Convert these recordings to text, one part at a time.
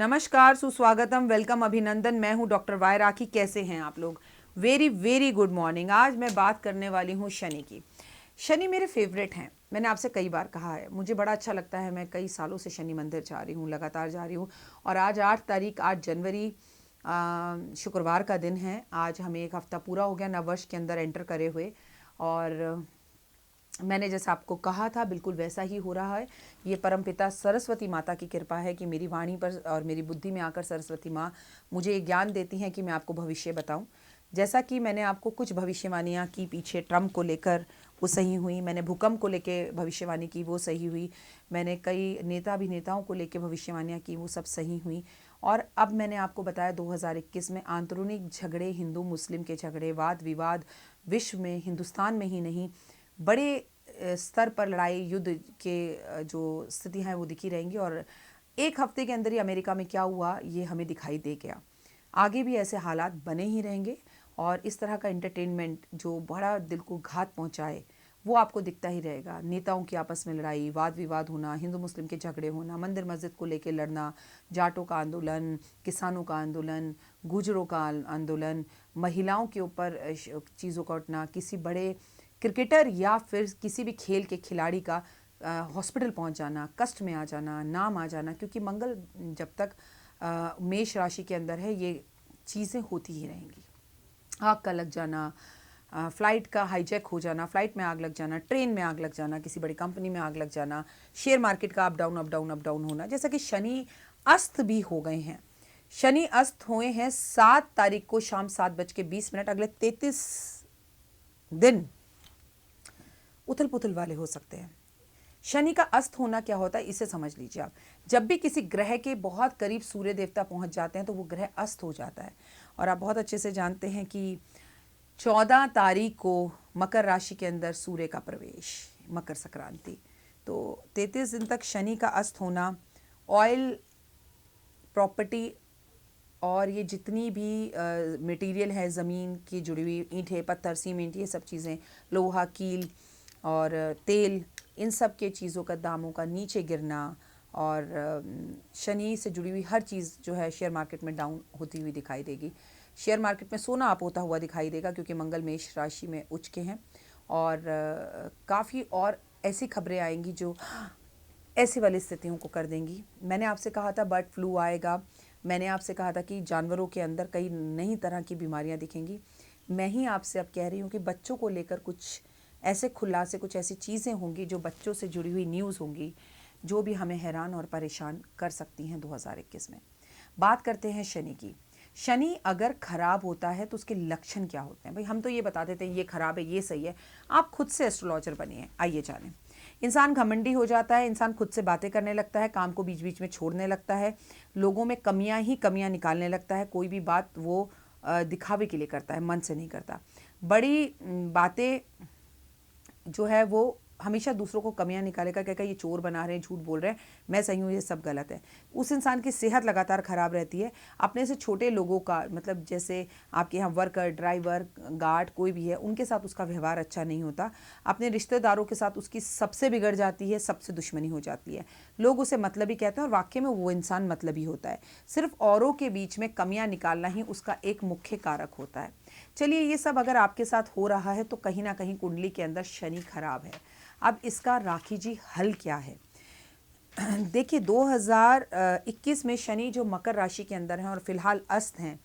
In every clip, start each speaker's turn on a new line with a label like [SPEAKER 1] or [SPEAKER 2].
[SPEAKER 1] नमस्कार, सुस्वागतम, वेलकम, अभिनंदन। मैं हूं डॉक्टर वाई राखी। कैसे हैं आप लोग? Very very good morning. आज मैं बात करने वाली हूं शनि की। शनि मेरे फेवरेट हैं। मैंने आपसे कई बार कहा है, मुझे बड़ा अच्छा लगता है। मैं कई सालों से शनि मंदिर जा रही हूँ, लगातार जा रही हूँ। और आज 8 जनवरी शुक्रवार का दिन है। आज हमें एक हफ्ता पूरा हो गया नववर्ष के अंदर एंटर करे हुए। और मैंने जैसा आपको कहा था बिल्कुल वैसा ही हो रहा है। ये परमपिता सरस्वती माता की कृपा है कि मेरी वाणी पर और मेरी बुद्धि में आकर सरस्वती माँ मुझे ये ज्ञान देती हैं कि मैं आपको भविष्य बताऊं। जैसा कि मैंने आपको कुछ भविष्यवाणियाँ की पीछे, ट्रम्प को लेकर वो सही हुई। मैंने भूकंप को लेकर भविष्यवाणी की, वो सही हुई। मैंने कई नेता अभिनेताओं को लेकर भविष्यवाणियाँ की, वो सब सही हुई। और अब मैंने आपको बताया 2021 में आंतरिक झगड़े, हिंदू मुस्लिम के झगड़े, वाद विवाद विश्व में, हिंदुस्तान में ही नहीं, बड़े स्तर पर लड़ाई युद्ध के जो स्थिति हैं वो दिखी रहेंगी। और एक हफ्ते के अंदर ही अमेरिका में क्या हुआ ये हमें दिखाई दे गया। आगे भी ऐसे हालात बने ही रहेंगे। और इस तरह का एंटरटेनमेंट जो बड़ा दिल को घात पहुंचाए वो आपको दिखता ही रहेगा। नेताओं की आपस में लड़ाई, वाद विवाद होना, हिंदू मुस्लिम के झगड़े होना, मंदिर मस्जिद को लेकर लड़ना, जाटों का आंदोलन, किसानों का आंदोलन, गुजरों का आंदोलन, महिलाओं के ऊपर चीज़ों का उठना, किसी बड़े क्रिकेटर या फिर किसी भी खेल के खिलाड़ी का हॉस्पिटल पहुंच जाना, कष्ट में आ जाना, नाम आ जाना। क्योंकि मंगल जब तक मेष राशि के अंदर है ये चीज़ें होती ही रहेंगी। आग का लग जाना, फ्लाइट का हाईजैक हो जाना, फ्लाइट में आग लग जाना, ट्रेन में आग लग जाना, किसी बड़ी कंपनी में आग लग जाना, शेयर मार्केट का up down up down up down होना। जैसा कि शनि अस्त भी हो गए हैं। शनि अस्त हुए हैं 7 तारीख को शाम 7:20। अगले 33 दिन उथल पुथल वाले हो सकते हैं। शनि का अस्त होना क्या होता है इसे समझ लीजिए आप। जब भी किसी ग्रह के बहुत करीब सूर्य देवता पहुंच जाते हैं तो वो ग्रह अस्त हो जाता है। और आप बहुत अच्छे से जानते हैं कि 14 तारीख को मकर राशि के अंदर सूर्य का प्रवेश, मकर संक्रांति। तो 33 दिन तक शनि का अस्त होना, ऑयल, प्रॉपर्टी और ये जितनी भी मटेरियल है, ज़मीन की जुड़ी हुई ईंटें, पत्थर, सीमेंट, ये सब चीज़ें, लोहा, कील और तेल, इन सब के चीज़ों का दामों का नीचे गिरना। और शनि से जुड़ी हुई हर चीज़ जो है शेयर मार्केट में डाउन होती हुई दिखाई देगी। शेयर मार्केट में सोना अप होता हुआ दिखाई देगा क्योंकि मंगल मेष राशि में उच्च के हैं। और काफ़ी और ऐसी खबरें आएंगी जो ऐसी वाली स्थितियों को कर देंगी। मैंने आपसे कहा था बर्ड फ्लू आएगा। मैंने आपसे कहा था कि जानवरों के अंदर कई नई तरह की बीमारियां दिखेंगी। मैं ही आपसे अब कह रही हूँ कि बच्चों को लेकर कुछ ऐसे खुलासे, कुछ ऐसी चीज़ें होंगी जो बच्चों से जुड़ी हुई न्यूज़ होंगी जो भी हमें हैरान और परेशान कर सकती हैं 2021 में। बात करते हैं शनि की। शनि अगर खराब होता है तो उसके लक्षण क्या होते हैं? भाई हम तो ये बता देते हैं ये खराब है, ये सही है। आप खुद से एस्ट्रोलॉजर बनिए, आइए जानें। इंसान घमंडी हो जाता है, इंसान खुद से बातें करने लगता है, काम को बीच बीच में छोड़ने लगता है, लोगों में कमियां ही कमियां निकालने लगता है। कोई भी बात वो दिखावे के लिए करता है, मन से नहीं करता। बड़ी बातें जो है वो हमेशा दूसरों को कमियां निकालेगा, कहेगा ये चोर बना रहे हैं, झूठ बोल रहे हैं, मैं सही हूँ, ये सब गलत है। उस इंसान की सेहत लगातार खराब रहती है। अपने से छोटे लोगों का, मतलब जैसे आपके यहाँ वर्कर, ड्राइवर, गार्ड कोई भी है, उनके साथ उसका व्यवहार अच्छा नहीं होता। अपने रिश्तेदारों के साथ उसकी सबसे बिगड़ जाती है, सबसे दुश्मनी हो जाती है। लोग उसे मतलबी कहते हैं और वाकई में वो इंसान मतलबी होता है। सिर्फ औरों के बीच में कमियां निकालना ही उसका एक मुख्य कारक होता है। चलिए, ये सब अगर आपके साथ हो रहा है तो कहीं ना कहीं कुंडली के अंदर शनि खराब है। अब इसका राखी जी हल क्या है? देखिए, 2021 में शनि जो मकर राशि के अंदर हैं और फिलहाल अस्त हैं,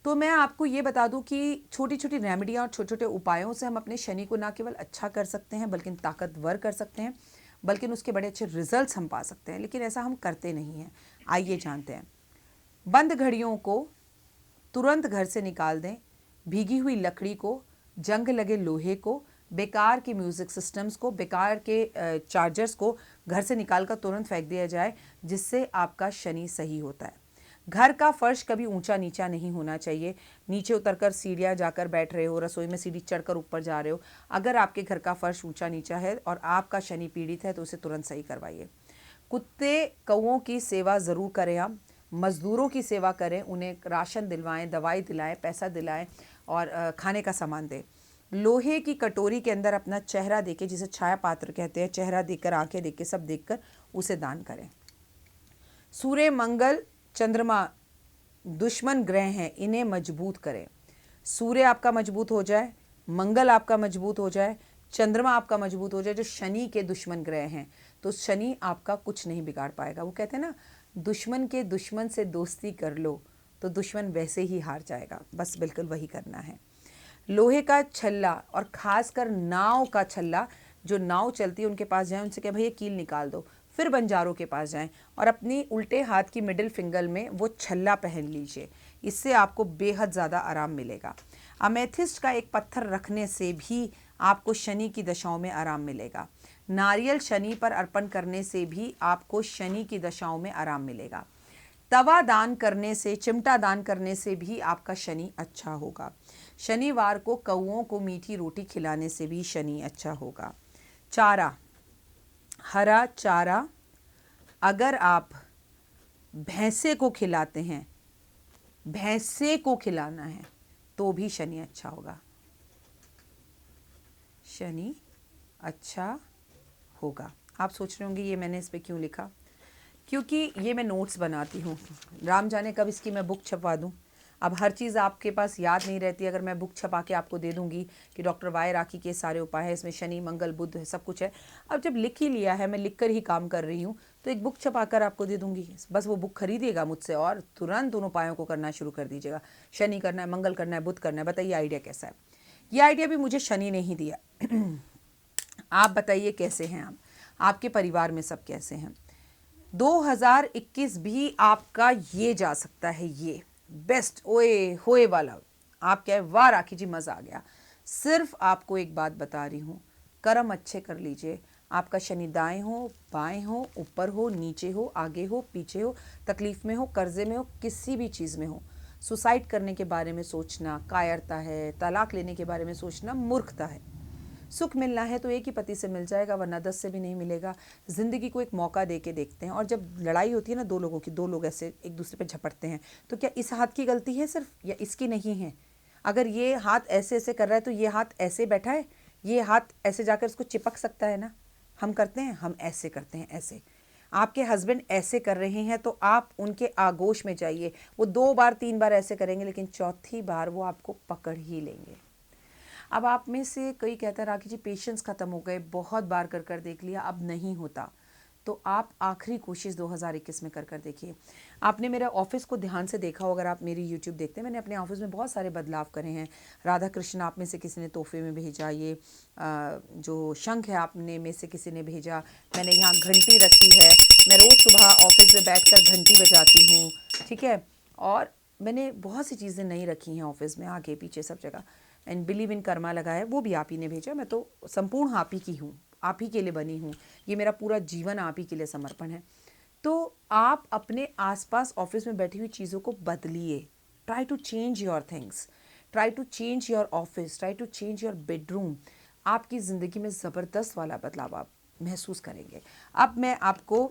[SPEAKER 1] तो मैं आपको ये बता दूं कि छोटी छोटी रेमेडियाँ और छोटे छोटे उपायों से हम अपने शनि को ना केवल अच्छा कर सकते हैं बल्कि ताकतवर कर सकते हैं, बल्कि उसके बड़े अच्छे रिजल्ट्स हम पा सकते हैं। लेकिन ऐसा हम करते नहीं हैं। आइए जानते हैं। बंद घड़ियों को तुरंत घर से निकाल दें। भीगी हुई लकड़ी को, जंग लगे लोहे को, बेकार के म्यूज़िक सिस्टम्स को, बेकार के चार्जर्स को घर से निकाल कर तुरंत फेंक दिया जाए, जिससे आपका शनि सही होता है। घर का फर्श कभी ऊंचा नीचा नहीं होना चाहिए। नीचे उतरकर सीढ़ियाँ जाकर बैठ रहे हो, रसोई में सीढ़ी चढ़कर ऊपर जा रहे हो, अगर आपके घर का फर्श ऊंचा नीचा है और आपका शनि पीड़ित है तो उसे तुरंत सही करवाइए। कुत्ते कौओं की सेवा ज़रूर करें आप। मज़दूरों की सेवा करें, उन्हें राशन दिलवाएं, दवाई दिलाएं, पैसा दिलाएं और खाने का सामान दें। लोहे की कटोरी के अंदर अपना चेहरा देके, जिसे छाया पात्र कहते हैं, चेहरा देखकर, आंखें देख के, सब देखकर उसे दान करें। सूर्य, मंगल चंद्रमा दुश्मन ग्रह हैं, इन्हें मजबूत करें। सूर्य आपका मजबूत हो जाए, मंगल आपका मजबूत हो जाए, चंद्रमा आपका मजबूत हो जाए, जो शनि के दुश्मन ग्रह हैं, तो शनि आपका कुछ नहीं बिगाड़ पाएगा। वो कहते हैं ना, दुश्मन के दुश्मन से दोस्ती कर लो तो दुश्मन वैसे ही हार जाएगा। बस बिल्कुल वही करना है। लोहे का छल्ला और खासकर नाव का छल्ला, जो नाव चलती है उनके पास जाएं, उनसे कहें भैया कील निकाल दो। फिर बंजारों के पास जाएं और अपनी उल्टे हाथ की मिडिल फिंगर में वो छल्ला पहन लीजिए। इससे आपको बेहद ज़्यादा आराम मिलेगा। अमेथिस्ट का एक पत्थर रखने से भी आपको शनि की दशाओं में आराम मिलेगा। नारियल शनि पर अर्पण करने से भी आपको शनि की दशाओं में आराम मिलेगा। तवा दान करने से, चिमटा दान करने से भी आपका शनि अच्छा होगा। शनिवार को कौओं को मीठी रोटी खिलाने से भी शनि अच्छा होगा। चारा, हरा चारा अगर आप भैंसे को खिलाते हैं, भैंसे को खिलाना है तो भी शनि अच्छा होगा, शनि अच्छा होगा। आप सोच रहे होंगे ये मैंने इस पे क्यों लिखा, क्योंकि ये मैं नोट्स बनाती हूँ। राम जाने कब इसकी मैं बुक छपवा दूँ। अब हर चीज़ आपके पास याद नहीं रहती। अगर मैं बुक छपा के आपको दे दूंगी कि डॉक्टर वाई राखी के सारे उपाय हैं, इसमें शनि मंगल बुध है, सब कुछ है। अब जब लिख ही लिया है, मैं लिख कर ही काम कर रही हूँ, तो एक बुक छपा कर आपको दे दूंगी। बस वो बुक खरीदिएगा मुझसे और तुरंत उन उपायों को करना शुरू कर दीजिएगा। शनि करना है, मंगल करना है, बुध करना है। बताइए आइडिया कैसा है। ये आइडिया भी मुझे शनि ने ही दिया। आप बताइए कैसे हैं आप, आपके परिवार में सब कैसे हैं। 2021 भी आपका ये जा सकता है, ये बेस्ट ओए होए वाला। आप क्या है, वाह राखी जी मज़ा आ गया। सिर्फ आपको एक बात बता रही हूँ, कर्म अच्छे कर लीजिए। आपका शनि दाएं हो, बाएं हो, ऊपर हो, नीचे हो, आगे हो, पीछे हो, तकलीफ में हो, कर्जे में हो, किसी भी चीज़ में हो। सुसाइड करने के बारे में सोचना कायरता है, तलाक लेने के बारे में सोचना मूर्खता है। सुख मिलना है तो एक ही पति से मिल जाएगा, वरना 10 से भी नहीं मिलेगा। ज़िंदगी को एक मौका दे के देखते हैं। और जब लड़ाई होती है ना दो लोगों की, दो लोग ऐसे एक दूसरे पे झपटते हैं, तो क्या इस हाथ की गलती है सिर्फ, या इसकी नहीं है? अगर ये हाथ ऐसे ऐसे कर रहा है तो ये हाथ ऐसे बैठा है, ये हाथ ऐसे जाकर इसको चिपक सकता है ना। हम करते हैं, हम ऐसे करते हैं, ऐसे। आपके हस्बैंड ऐसे कर रहे हैं तो आप उनके आगोश में जाइए। वो 2 बार 3 बार ऐसे करेंगे, लेकिन चौथी बार वो आपको पकड़ ही लेंगे। अब आप में से कई कहता है राखी जी पेशेंस ख़त्म हो गए, बहुत बार कर कर देख लिया, अब नहीं होता। तो आप आखिरी कोशिश 2021 में कर कर देखिए। आपने मेरे ऑफिस को ध्यान से देखा हो, अगर आप मेरी यूट्यूब देखते हैं, मैंने अपने ऑफिस में बहुत सारे बदलाव करे हैं। राधा कृष्ण आप में से किसी ने तोहफे में भेजा, ये जो शंख है आपने में से किसी ने भेजा। मैंने यहाँ घंटी रखी है, मैं रोज़ सुबह ऑफिस में बैठकर घंटी बजाती हूँ, ठीक है। और मैंने बहुत सी चीज़ें नई रखी हैं ऑफिस में, आगे पीछे सब जगह। एंड बिलीव इन कर्मा लगा है, वो भी आप ही ने भेजा। मैं तो संपूर्ण आप ही की हूँ, आप ही के लिए बनी हूँ। ये मेरा पूरा जीवन आप ही के लिए समर्पण है। तो आप अपने आसपास ऑफिस में बैठी हुई चीज़ों को बदलिए। Try to change your things, try to change your office, try to change your bedroom. आपकी ज़िंदगी में ज़बरदस्त वाला बदलाव आप महसूस करेंगे। अब मैं आपको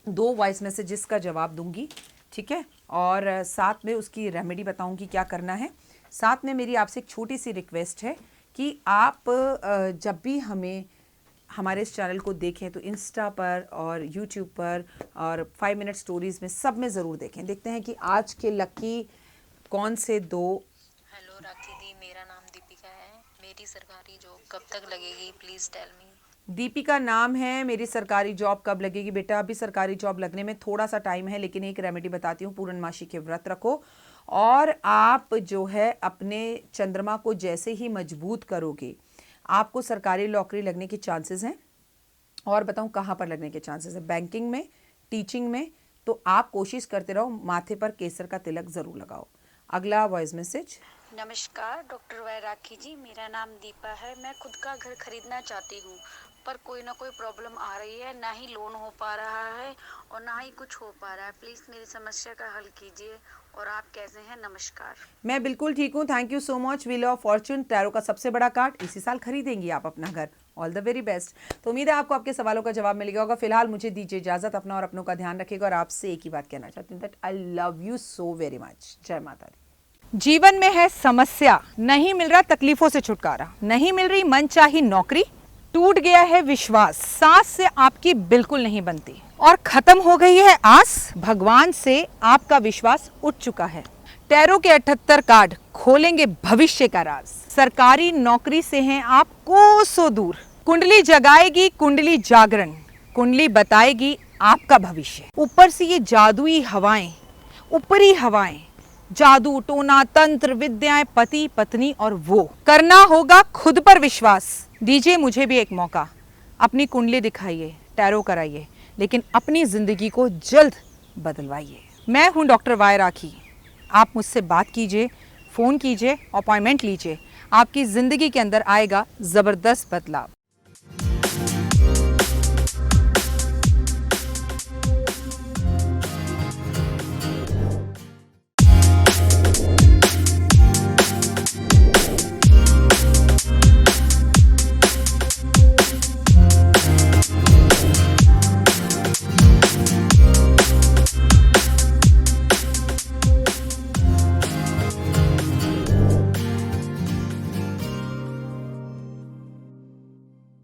[SPEAKER 1] 2 वॉइस मैसेजेस का जवाब दूंगी, ठीक है, और साथ में उसकी रेमेडी बताऊंगी क्या करना है। साथ में मेरी आपसे एक छोटी सी रिक्वेस्ट है कि आप जब भी हमारे इस चैनल को देखें तो इंस्टा पर और यूट्यूब पर और 5 मिनट स्टोरीज़ में, सब में ज़रूर देखें। देखते हैं कि आज के लकी कौन से 2।
[SPEAKER 2] हेलो राखी दी, मेरा नाम दीपिका है। मेरी सरकारी जॉब कब तक लगेगी, प्लीज़ टेल मी।
[SPEAKER 1] दीपिका नाम है, मेरी सरकारी जॉब कब लगेगी? बेटा अभी सरकारी जॉब लगने में थोड़ा सा टाइम है, लेकिन एक रेमेडी बताती हूँ। पूर्णमासी के व्रत रखो और आप जो है अपने चंद्रमा को जैसे ही मजबूत करोगे, आपको सरकारी नौकरी लगने के चांसेस हैं। और बताऊं कहाँ पर लगने के चांसेस हैं? बैंकिंग में, टीचिंग में। तो आप कोशिश करते रहो, माथे पर केसर का तिलक ज़रूर लगाओ। अगला वॉइस मैसेज।
[SPEAKER 2] नमस्कार डॉक्टर वाई राखी जी, मेरा नाम दीपा है। मैं खुद का घर खरीदना चाहती हूँ, पर कोई ना कोई प्रॉब्लम आ रही है। ना ही लोन हो पा रहा है और ना ही कुछ हो पा रहा है। प्लीज़ मेरी समस्या का हल कीजिए। और आप कैसे हैं? नमस्कार।
[SPEAKER 1] मैं बिल्कुल ठीक हूँ, thank you so much. Wheel of Fortune tarot का सबसे बड़ा कार्ड, इसी साल खरीदेंगी आप अपना घर। All the very best. तो उम्मीद है आपको आपके सवालों का जवाब मिल गया होगा। फिलहाल मुझे दीजिए इजाजत, अपना और अपनों का ध्यान रखिएगा। और आपसे एक ही बात कहना चाहती हूँ, that I love you so very much. जय माता दी। जीवन में है समस्या, नहीं मिल रहा तकलीफों से छुटकारा, नहीं मिल रही मनचाही नौकरी, टूट गया है विश्वास, सांस से आपकी बिल्कुल नहीं बनती, और खत्म हो गई है आस, भगवान से आपका विश्वास उठ चुका है। टैरो के 78 कार्ड खोलेंगे भविष्य का राज। सरकारी नौकरी से हैं आप कोसों दूर। कुंडली जगाएगी कुंडली जागरण, कुंडली बताएगी आपका भविष्य। ऊपर से ये जादुई हवाएं, ऊपरी हवाएं, जादू टोना तंत्र विद्याएं, पति पत्नी और वो। करना होगा खुद पर विश्वास। दीजिए मुझे भी एक मौका, अपनी कुंडली दिखाइए, टैरो कराइए, लेकिन अपनी जिंदगी को जल्द बदलवाइए। मैं हूं डॉक्टर वाई राखी। आप मुझसे बात कीजिए, फ़ोन कीजिए, अपॉइंटमेंट लीजिए। आपकी ज़िंदगी के अंदर आएगा ज़बरदस्त बदलाव।